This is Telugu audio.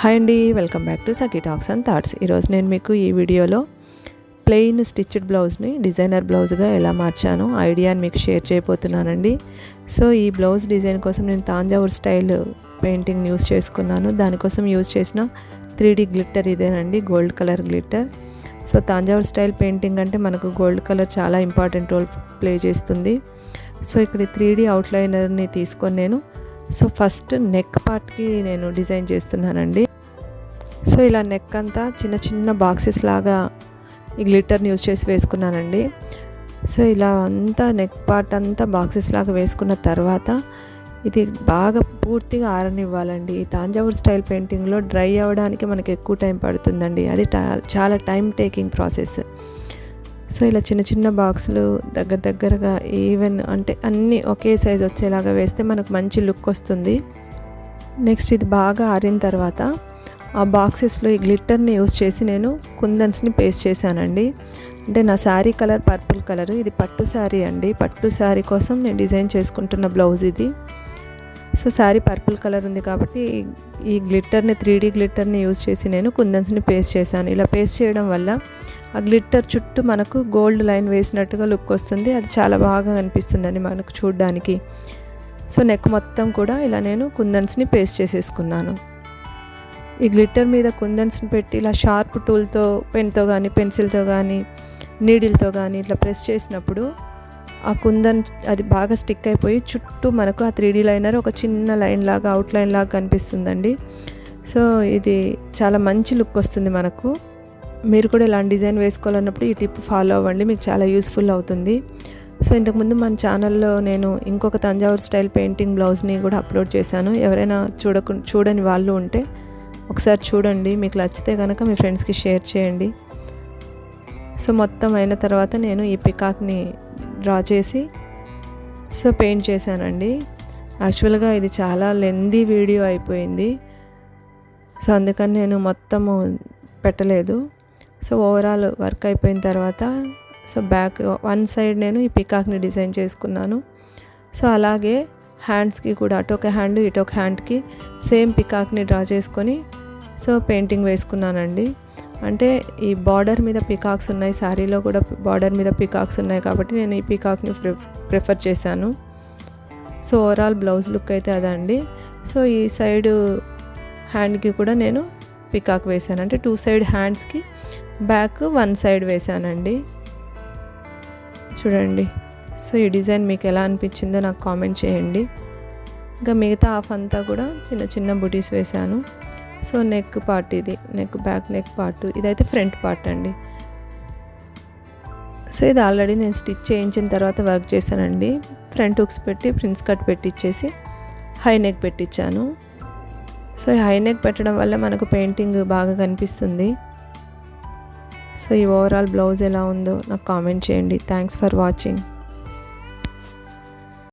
హాయ్ అండి, welcome back to Sakhi talks and thoughts. ఈరోజు నేను మీకు ఈ వీడియోలో ప్లెయిన్ స్టిచ్డ్ బ్లౌజ్ని డిజైనర్ బ్లౌజ్గా ఎలా మార్చానో ఐడియాని మీకు షేర్ చేయబోతున్నానండి. సో ఈ బ్లౌజ్ డిజైన్ కోసం నేను తాంజావూర్ స్టైల్ పెయింటింగ్ యూస్ చేసుకున్నాను. దానికోసం యూజ్ చేసిన 3D గ్లిట్టర్ ఇదేనండి, gold colour glitter. So Thanjavur style painting అంటే మనకు గోల్డ్ కలర్ చాలా ఇంపార్టెంట్ రోల్ ప్లే చేస్తుంది. సో ఇక్కడ 3D అవుట్లైనర్ని తీసుకొని నేను ఫస్ట్ నెక్ పార్ట్కి నేను డిజైన్ చేస్తున్నానండి. సో ఇలా నెక్ అంతా చిన్న చిన్న బాక్సెస్ లాగా ఈ గ్లిటర్ని యూజ్ చేసి వేసుకున్నానండి. సో ఇలా అంతా నెక్ పార్ట్ అంతా బాక్సెస్ లాగా వేసుకున్న తర్వాత ఇది బాగా పూర్తిగా ఆరనివ్వాలండి. ఈ తాంజావూర్ స్టైల్ పెయింటింగ్లో డ్రై అవ్వడానికి మనకి ఎక్కువ టైం పడుతుందండి. అది చాలా టైం టేకింగ్ ప్రాసెస్. సో ఇలా చిన్న చిన్న బాక్సులు దగ్గరగా ఈవెన్ అంటే అన్నీ ఒకే సైజ్ వచ్చేలాగా వేస్తే మనకు మంచి లుక్ వస్తుంది. నెక్స్ట్ ఇది బాగా ఆరిన తర్వాత ఆ బాక్సెస్లో ఈ గ్లిట్టర్ని యూస్ చేసి నేను కుందన్స్ని పేస్ట్ చేశానండి. అంటే నా శారీ కలర్ పర్పుల్ కలర్, ఇది పట్టు శారీ అండి. పట్టు శారీ కోసం నేను డిజైన్ చేసుకుంటున్న బ్లౌజ్ ఇది. సో శారీ పర్పుల్ కలర్ ఉంది కాబట్టి ఈ గ్లిట్టర్ని 3D గ్లిట్టర్ని యూజ్ చేసి నేను కుందన్స్ని పేస్ట్ చేశాను. ఇలా పేస్ట్ చేయడం వల్ల ఆ గ్లిట్టర్ చుట్టూ మనకు గోల్డ్ లైన్ వేసినట్టుగా లుక్ వస్తుంది. అది చాలా బాగా కనిపిస్తుందండి మనకు చూడడానికి. సో నెక్ మొత్తం కూడా ఇలా నేను కుందన్స్ని పేస్ట్ చేసేసుకున్నాను. ఈ గ్లిట్టర్ మీద కుందన్స్ని పెట్టి ఇలా షార్ప్ టూల్తో, పెన్తో కానీ పెన్సిల్తో కానీ నీడిల్తో కానీ ఇట్లా ప్రెస్ చేసినప్పుడు ఆ కుందన్ అది బాగా స్టిక్ అయిపోయి చుట్టూ మనకు ఆ 3D లైనర్ ఒక చిన్న లైన్ లాగా, అవుట్ లైన్ లాగా కనిపిస్తుందండి. సో ఇది చాలా మంచి లుక్ వస్తుంది మనకు. మీరు కూడా ఇలాంటి డిజైన్ వేసుకోవాలన్నప్పుడు ఈ టిప్ ఫాలో అవ్వండి, మీకు చాలా యూస్ఫుల్ అవుతుంది. సో ఇంతకుముందు మన ఛానల్లో నేను ఇంకొక తంజావూర్ స్టైల్ పెయింటింగ్ బ్లౌజ్ని కూడా అప్లోడ్ చేశాను. ఎవరైనా చూడని వాళ్ళు ఉంటే ఒకసారి చూడండి. మీకు నచ్చితే కనుక మీ ఫ్రెండ్స్కి షేర్ చేయండి. సో మొత్తం అయిన తర్వాత నేను ఈ పికాక్ని డ్రా చేసి పెయింట్ చేశానండి. యాక్చువల్గా ఇది చాలా లెందీ వీడియో అయిపోయింది. సో అందుకని నేను మొత్తము పెట్టలేదు. సో ఓవరాల్ వర్క్ అయిపోయిన తర్వాత బ్యాక్ వన్ సైడ్ నేను ఈ పికాక్ని డిజైన్ చేసుకున్నాను. సో అలాగే హ్యాండ్స్కి కూడా అటొక హ్యాండ్ ఇటొక హ్యాండ్కి సేమ్ పికాక్ని డ్రా చేసుకొని పెయింటింగ్ వేసుకున్నానండి. అంటే ఈ బార్డర్ మీద పికాక్స్ ఉన్నాయి, శారీలో కూడా బార్డర్ మీద పికాక్స్ ఉన్నాయి కాబట్టి నేను ఈ పికాక్ని ప్రిఫర్ చేశాను. సో ఓవరాల్ బ్లౌజ్ లుక్ అయితే అదండి. సో ఈ సైడ్ హ్యాండ్కి కూడా నేను పికాక్ వేసాను. అంటే 2 సైడ్ హ్యాండ్స్కి బ్యాక్ 1 సైడ్ వేసానండి. చూడండి. సో ఈ డిజైన్ మీకు ఎలా అనిపించిందో నాకు కామెంట్ చేయండి. ఇంకా మిగతా హాఫ్ అంతా కూడా చిన్న చిన్న బుటీస్ వేసాను. సో నెక్ పార్ట్, ఇది బ్యాక్ నెక్ పార్ట్, ఇదైతే ఫ్రంట్ పార్ట్ అండి. సో ఇది ఆల్రెడీ నేను స్టిచ్ చేయించిన తర్వాత వర్క్ చేశానండి. ఫ్రంట్ హుక్స్ పెట్టి ప్రిన్స్ కట్ పెట్టించేసి హై నెక్ పెట్టించాను. సో ఈ హై నెక్ పెట్టడం వల్ల మనకు పెయింటింగ్ బాగా కనిపిస్తుంది. సో ఈ ఓవరాల్ బ్లౌజ్ ఎలా ఉందో నాకు కామెంట్ చేయండి. Thanks for watching.